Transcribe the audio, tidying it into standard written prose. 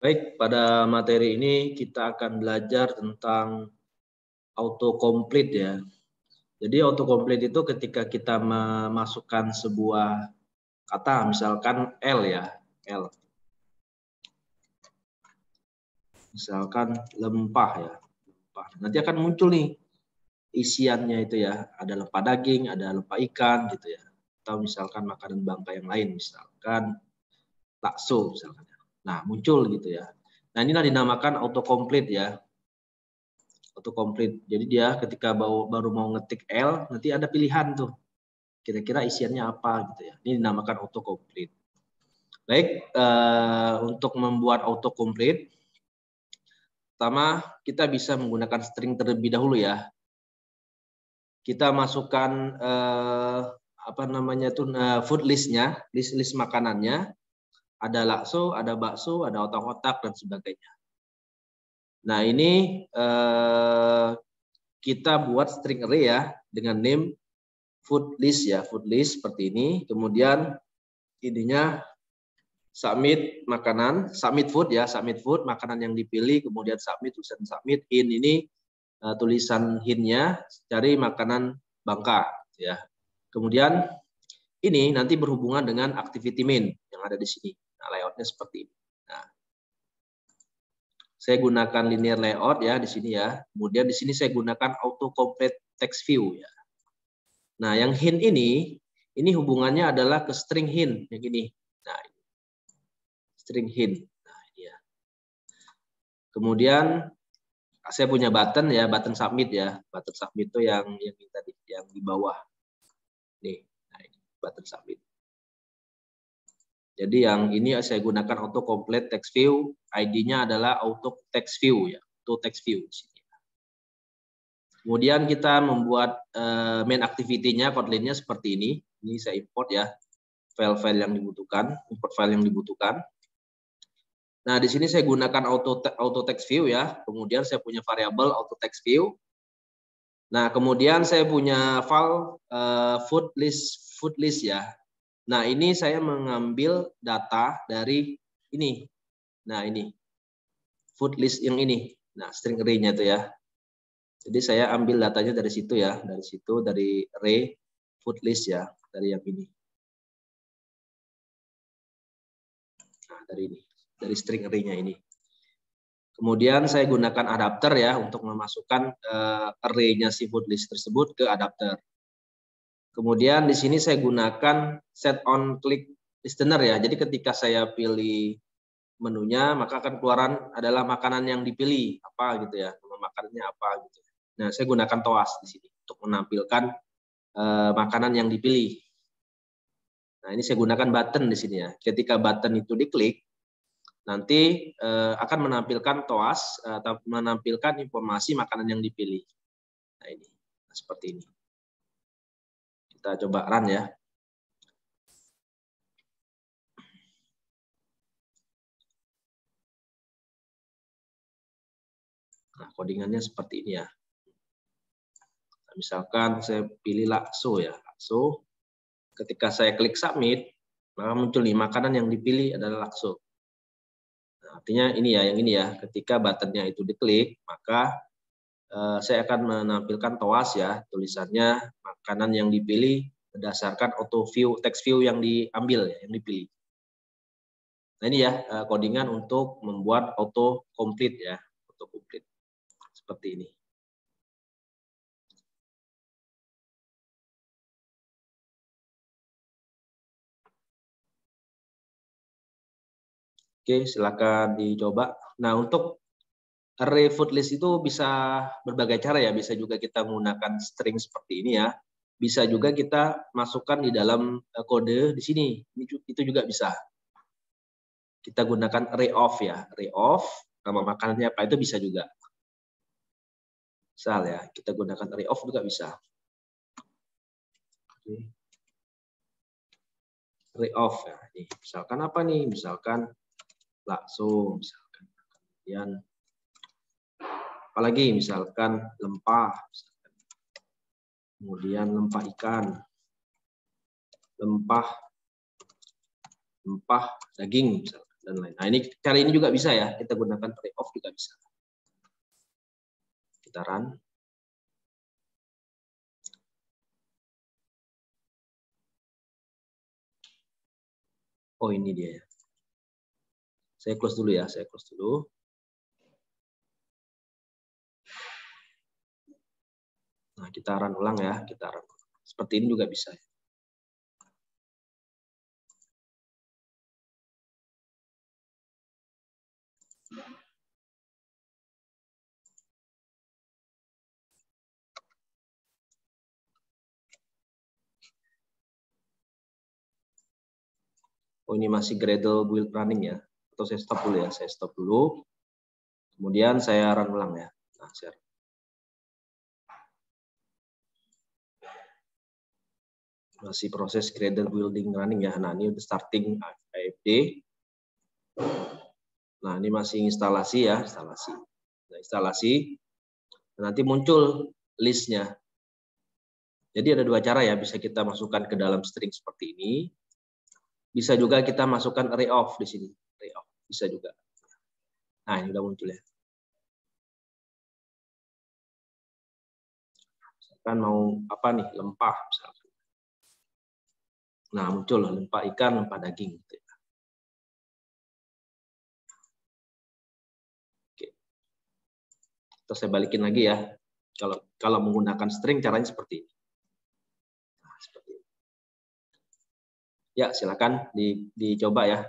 Baik, pada materi ini kita akan belajar tentang autocomplete ya. Jadi autocomplete itu ketika kita memasukkan sebuah kata, misalkan L ya, L. Misalkan lempah ya, lempah. Nanti akan muncul nih isiannya itu ya, ada lempah daging, ada lempah ikan gitu ya. Atau misalkan makanan bangka yang lain, misalkan bakso misalkan. Nah, muncul gitu ya. Nah, inilah dinamakan autocomplete ya. Autocomplete. Jadi dia ketika baru mau ngetik L, nanti ada pilihan tuh. Kira-kira isiannya apa gitu ya. Ini dinamakan autocomplete. Baik, untuk membuat autocomplete, pertama kita bisa menggunakan string terlebih dahulu ya. Kita masukkan food listnya, list makanannya. Ada bakso, ada otak-otak dan sebagainya. Nah ini kita buat string array ya dengan name food list ya, food list seperti ini. Kemudian ininya submit makanan, submit food ya, submit food makanan yang dipilih, kemudian submit tulisan submit in ini tulisan hinnya cari makanan bangka ya. Kemudian ini nanti berhubungan dengan activity main yang ada di sini. Nah, layoutnya seperti ini. Nah, saya gunakan linear layout ya di sini ya. Kemudian di sini saya gunakan autocomplete text view ya. Nah, yang hint ini hubungannya adalah ke string hint yang ini. Nah, string hint. Nah, ini ya. Kemudian saya punya button ya, button submit ya. Button submit itu yang tadi yang di bawah. Nih, nah ini button submit. Jadi yang ini saya gunakan autocomplete text view, ID-nya adalah auto text view ya, auto text view. Kemudian kita membuat main activity-nya, Kotlin-nya seperti ini. Ini saya import ya, file-file yang dibutuhkan, import file yang dibutuhkan. Nah, di sini saya gunakan auto text view ya. Kemudian saya punya variabel auto text view. Nah, kemudian saya punya file food list ya. Nah, ini saya mengambil data dari ini. Nah, ini food list yang ini. Nah, string array-nya itu ya. Jadi saya ambil datanya dari situ ya, dari array food list ya, dari yang ini. Nah, dari string array-nya ini. Kemudian saya gunakan adapter ya untuk memasukkan array-nya si food list tersebut ke adapter. Kemudian di sini saya gunakan set on click listener ya. Jadi ketika saya pilih menunya, maka akan keluaran adalah makanan yang dipilih apa gitu ya, nama makanannya apa gitu. Nah, saya gunakan toas di sini untuk menampilkan makanan yang dipilih. Nah, ini saya gunakan button di sini ya. Ketika button itu diklik, nanti akan menampilkan toas atau menampilkan informasi makanan yang dipilih. Nah, ini seperti ini. Kita coba run ya. Nah, codingannya seperti ini ya. Nah, misalkan saya pilih lakso ya, lakso. Ketika saya klik submit, maka muncul nih makanan yang dipilih adalah lakso. Nah, artinya ini ya, yang ini ya. Ketika buttonnya itu diklik, maka saya akan menampilkan toas ya, tulisannya makanan yang dipilih berdasarkan auto view text view yang diambil ya, yang dipilih. Nah, ini ya codingan untuk membuat auto complete ya, auto complete seperti ini. Oke, silakan dicoba. Nah, untuk array food list itu bisa berbagai cara ya, bisa juga kita menggunakan string seperti ini ya. Bisa juga kita masukkan di dalam kode di sini. Itu juga bisa. Kita gunakan array of ya, array of nama makanannya apa itu bisa juga. Misal ya, kita gunakan array of juga bisa. Array of ya. Nih, misalkan apa nih? Misalkan bakso, misalkan. Kemudian apalagi misalkan lempah, misalkan. Kemudian lempah ikan, lempah daging misalkan. dan lain. Nah, ini kali ini juga bisa ya, kita gunakan array of juga bisa. Kita run. Oh, ini dia ya. Saya close dulu ya, saya close dulu. Nah, kita run ulang ya, kita run. Seperti ini juga bisa. Oh, ini masih Gradle build running ya. Atau saya stop dulu ya, saya stop dulu. Kemudian saya run ulang ya. Nah, saya masih proses Gradle building running ya. Nah, ini udah starting AFD. Nah, ini masih instalasi ya, instalasi. Nah, instalasi. Nanti muncul listnya. Jadi ada dua cara ya, bisa kita masukkan ke dalam string seperti ini. Bisa juga kita masukkan array of di sini. Array of bisa juga. Nah, ini udah muncul ya. Misalkan mau apa nih, lempah misalkan. Nah, muncul lempah ikan, lempah daging. Oke. Terus saya balikin lagi ya. Kalau menggunakan string caranya seperti ini. Nah, seperti ini. Ya, silakan dicoba ya.